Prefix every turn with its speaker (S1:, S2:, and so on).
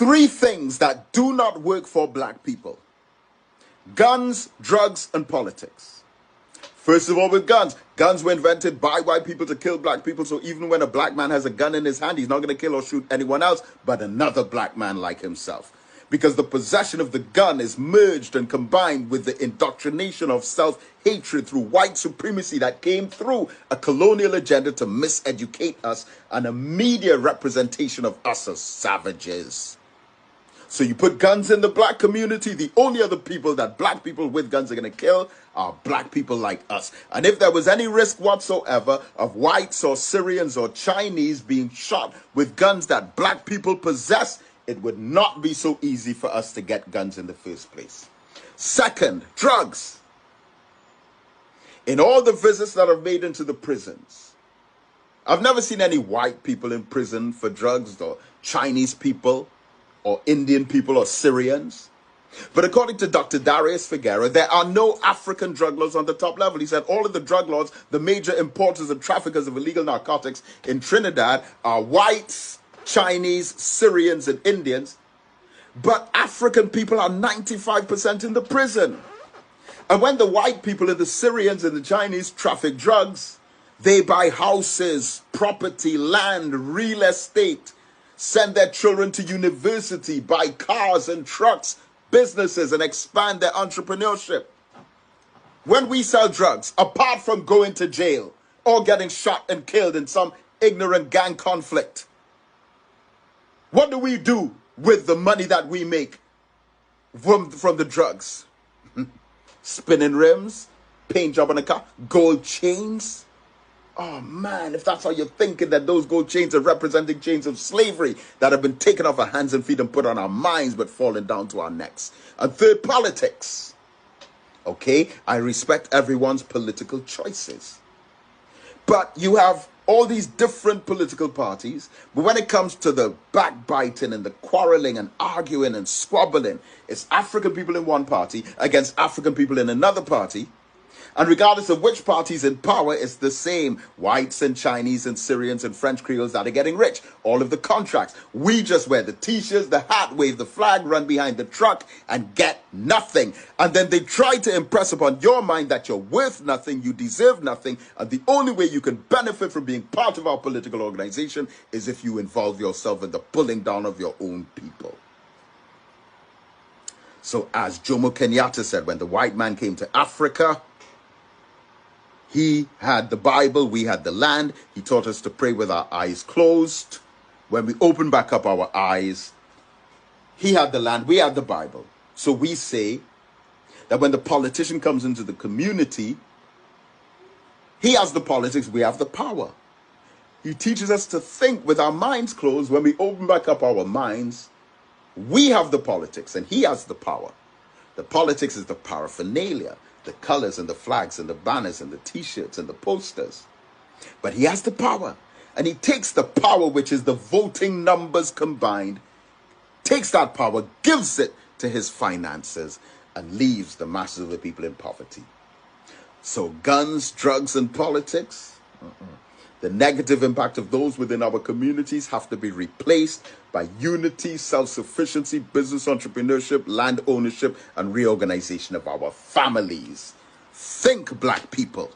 S1: Three things that do not work for black people: guns, drugs, and politics. First of all, with guns. Guns were invented by white people to kill black people, so even when a black man has a gun in his hand, he's not going to kill or shoot anyone else but another black man like himself. Because the possession of the gun is merged and combined with the indoctrination of self-hatred through white supremacy that came through a colonial agenda to miseducate us and a media representation of us as savages. So you put guns in the black community, the only other people that black people with guns are going to kill are black people like us. And if there was any risk whatsoever of whites or Syrians or Chinese being shot with guns that black people possess, it would not be so easy for us to get guns in the first place. Second, drugs. In all the visits that I've made into the prisons, I've never seen any white people in prison for drugs, or Chinese people, or Indian people, or Syrians. But according to Dr. Darius Figueroa, there are no African drug lords on the top level. He said all of the drug lords, the major importers and traffickers of illegal narcotics in Trinidad, are whites, Chinese, Syrians, and Indians. But African people are 95% in the prison. And when the white people and the Syrians and the Chinese traffic drugs, they buy houses, property, land, real estate, send their children to university, buy cars and trucks, businesses, and expand their entrepreneurship. When we sell drugs, apart from going to jail or getting shot and killed in some ignorant gang conflict, what do we do with the money that we make from the drugs? Spinning rims, paint job on a car, gold chains. Oh man, if that's how you're thinking, that those gold chains are representing chains of slavery that have been taken off our hands and feet and put on our minds but fallen down to our necks. And third, politics. Okay, I respect everyone's political choices. But you have all these different political parties, but when it comes to the backbiting and the quarreling and arguing and squabbling, it's African people in one party against African people in another party. And regardless of which party's in power, it's the same. Whites and Chinese and Syrians and French Creoles that are getting rich. All of the contracts. We just wear the t-shirts, the hat, wave the flag, run behind the truck, and get nothing. And then they try to impress upon your mind that you're worth nothing, you deserve nothing, and the only way you can benefit from being part of our political organization is if you involve yourself in the pulling down of your own people. So as Jomo Kenyatta said, when the white man came to Africa, he had the Bible, we had the land. He taught us to pray with our eyes closed. When we open back up our eyes, he had the land, we had the Bible. So we say that when the politician comes into the community, he has the politics, we have the power. He teaches us to think with our minds closed. When we open back up our minds, we have the politics and he has the power. The politics is the paraphernalia, the colors and the flags and the banners and the t-shirts and the posters. But he has the power. And he takes the power, which is the voting numbers combined, takes that power, gives it to his finances, and leaves the masses of the people in poverty. So guns, drugs, and politics, the negative impact of those within our communities have to be replaced by unity, self-sufficiency, business entrepreneurship, land ownership, and reorganization of our families. Think, black people.